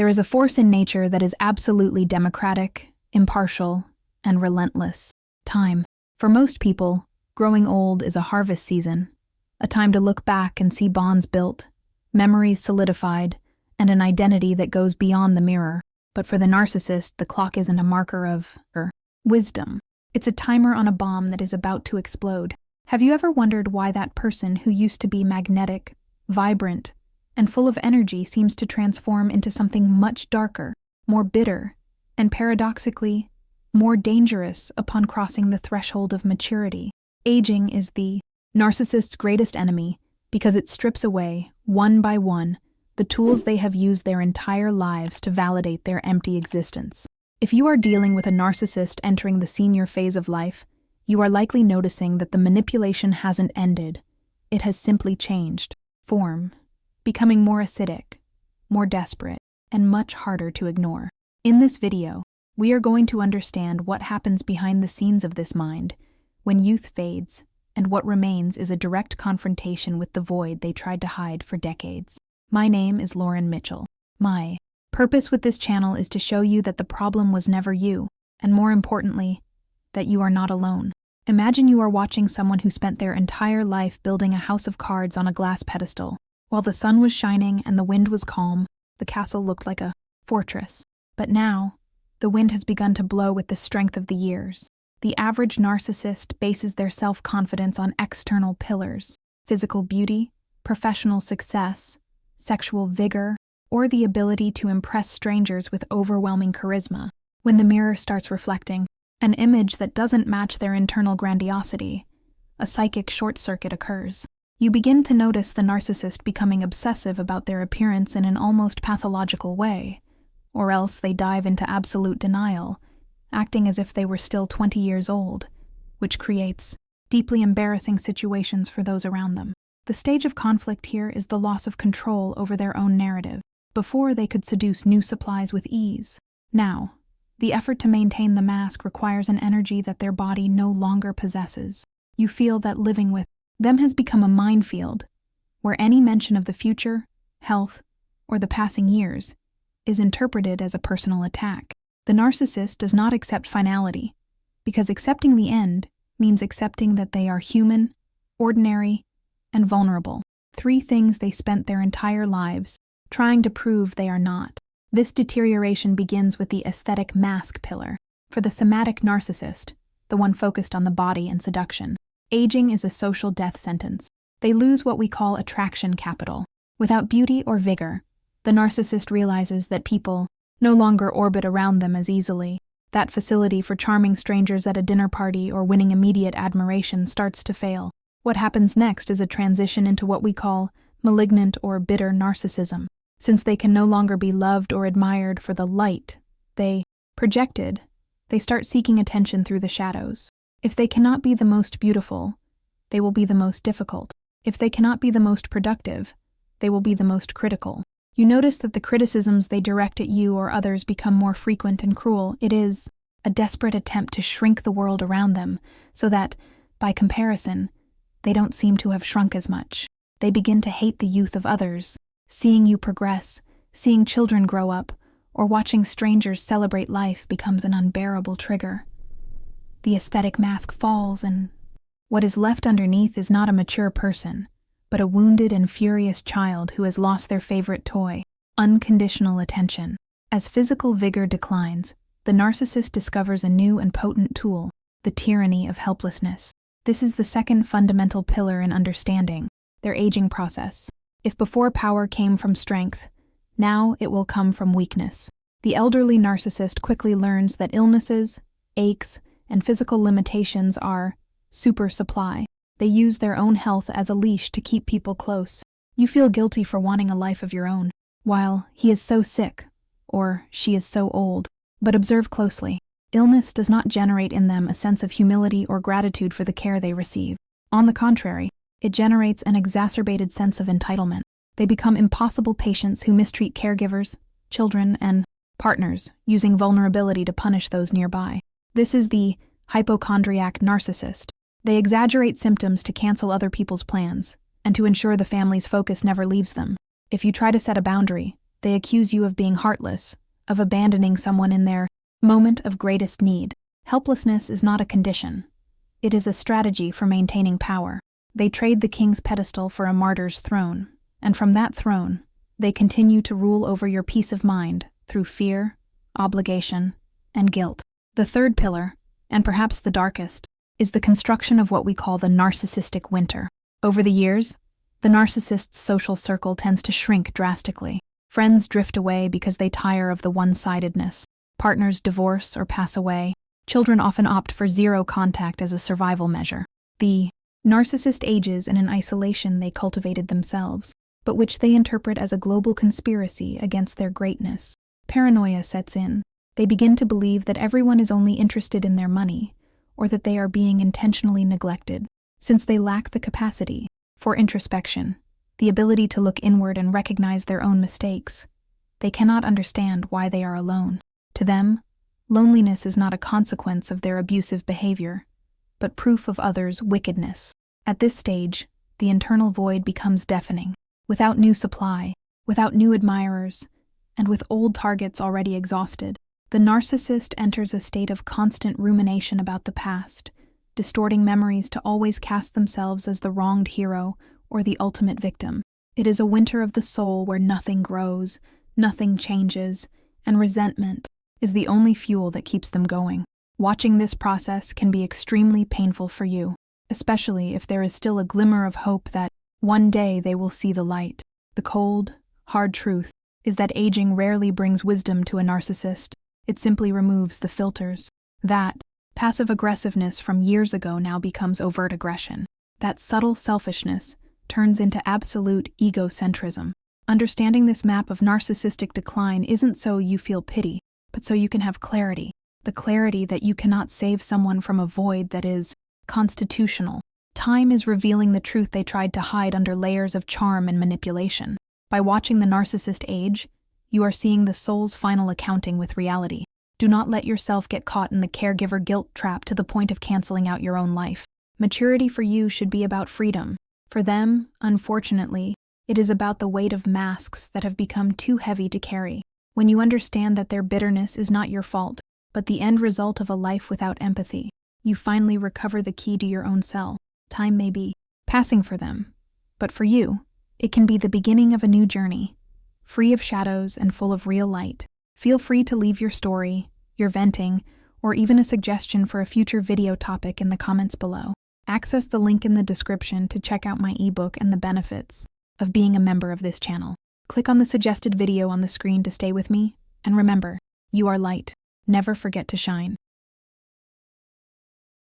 There is a force in nature that is absolutely democratic, impartial, and relentless. Time. For most people, growing old is a harvest season, a time to look back and see bonds built, memories solidified, and an identity that goes beyond the mirror. But for the narcissist, the clock isn't a marker of wisdom. It's a timer on a bomb that is about to explode. Have you ever wondered why that person who used to be magnetic, vibrant, and full of energy seems to transform into something much darker, more bitter, and paradoxically, more dangerous upon crossing the threshold of maturity? Aging is the narcissist's greatest enemy because it strips away, one by one, the tools they have used their entire lives to validate their empty existence. If you are dealing with a narcissist entering the senior phase of life, you are likely noticing that the manipulation hasn't ended. It has simply changed form, becoming more acidic, more desperate, and much harder to ignore. In this video, we are going to understand what happens behind the scenes of this mind when youth fades, and what remains is a direct confrontation with the void they tried to hide for decades. My name is Lauren Mitchell. My purpose with this channel is to show you that the problem was never you, and more importantly, that you are not alone. Imagine you are watching someone who spent their entire life building a house of cards on a glass pedestal. While the sun was shining and the wind was calm, the castle looked like a fortress. But now, the wind has begun to blow with the strength of the years. The average narcissist bases their self-confidence on external pillars: physical beauty, professional success, sexual vigor, or the ability to impress strangers with overwhelming charisma. When the mirror starts reflecting an image that doesn't match their internal grandiosity, a psychic short-circuit occurs. You begin to notice the narcissist becoming obsessive about their appearance in an almost pathological way, or else they dive into absolute denial, acting as if they were still 20 years old, which creates deeply embarrassing situations for those around them. The stage of conflict here is the loss of control over their own narrative. Before, they could seduce new supplies with ease. Now, the effort to maintain the mask requires an energy that their body no longer possesses. You feel that living with them has become a minefield, where any mention of the future, health, or the passing years is interpreted as a personal attack. The narcissist does not accept finality, because accepting the end means accepting that they are human, ordinary, and vulnerable. 3 things they spent their entire lives trying to prove they are not. This deterioration begins with the aesthetic mask pillar. For the somatic narcissist, the one focused on the body and seduction, aging is a social death sentence. They lose what we call attraction capital. Without beauty or vigor, the narcissist realizes that people no longer orbit around them as easily. That facility for charming strangers at a dinner party or winning immediate admiration starts to fail. What happens next is a transition into what we call malignant or bitter narcissism. Since they can no longer be loved or admired for the light they projected, they start seeking attention through the shadows. If they cannot be the most beautiful, they will be the most difficult. If they cannot be the most productive, they will be the most critical. You notice that the criticisms they direct at you or others become more frequent and cruel. It is a desperate attempt to shrink the world around them, so that, by comparison, they don't seem to have shrunk as much. They begin to hate the youth of others. Seeing you progress, seeing children grow up, or watching strangers celebrate life becomes an unbearable trigger. The aesthetic mask falls, and what is left underneath is not a mature person, but a wounded and furious child who has lost their favorite toy: unconditional attention. As physical vigor declines, the narcissist discovers a new and potent tool: the tyranny of helplessness. This is the second fundamental pillar in understanding their aging process. If before power came from strength, now it will come from weakness. The elderly narcissist quickly learns that illnesses, aches, and physical limitations are super supply. They use their own health as a leash to keep people close. You feel guilty for wanting a life of your own, while he is so sick, or she is so old. But observe closely. Illness does not generate in them a sense of humility or gratitude for the care they receive. On the contrary, it generates an exacerbated sense of entitlement. They become impossible patients who mistreat caregivers, children, and partners, using vulnerability to punish those nearby. This is the hypochondriac narcissist. They exaggerate symptoms to cancel other people's plans, and to ensure the family's focus never leaves them. If you try to set a boundary, They accuse you of being heartless, of abandoning someone in their moment of greatest need. Helplessness is not a condition. It is a strategy for maintaining power. They trade the king's pedestal for a martyr's throne, and from that throne, they continue to rule over your peace of mind through fear, obligation, and guilt. The third pillar, and perhaps the darkest, is the construction of what we call the narcissistic winter. Over the years, the narcissist's social circle tends to shrink drastically. Friends drift away because they tire of the one-sidedness. Partners divorce or pass away. Children often opt for zero contact as a survival measure. The narcissist ages in an isolation they cultivated themselves, but which they interpret as a global conspiracy against their greatness. Paranoia sets in. They begin to believe that everyone is only interested in their money, or that they are being intentionally neglected, since they lack the capacity for introspection, the ability to look inward and recognize their own mistakes. They cannot understand why they are alone. To them, loneliness is not a consequence of their abusive behavior, but proof of others' wickedness. At this stage, the internal void becomes deafening. Without new supply, without new admirers, and with old targets already exhausted, the narcissist enters a state of constant rumination about the past, distorting memories to always cast themselves as the wronged hero or the ultimate victim. It is a winter of the soul where nothing grows, nothing changes, and resentment is the only fuel that keeps them going. Watching this process can be extremely painful for you, especially if there is still a glimmer of hope that one day they will see the light. The cold, hard truth is that aging rarely brings wisdom to a narcissist. It simply removes the filters. That passive aggressiveness from years ago now becomes overt aggression. That subtle selfishness turns into absolute egocentrism. Understanding this map of narcissistic decline isn't so you feel pity, but so you can have clarity. The clarity that you cannot save someone from a void that is constitutional. Time is revealing the truth they tried to hide under layers of charm and manipulation. By watching the narcissist age, you are seeing the soul's final accounting with reality. Do not let yourself get caught in the caregiver guilt trap to the point of canceling out your own life. Maturity for you should be about freedom. For them, unfortunately, it is about the weight of masks that have become too heavy to carry. When you understand that their bitterness is not your fault, but the end result of a life without empathy, you finally recover the key to your own cell. Time may be passing for them, but for you, it can be the beginning of a new journey, free of shadows and full of real light. Feel free to leave your story, your venting, or even a suggestion for a future video topic in the comments below. Access the link in the description to check out my ebook and the benefits of being a member of this channel. Click on the suggested video on the screen to stay with me, and remember, you are light. Never forget to shine.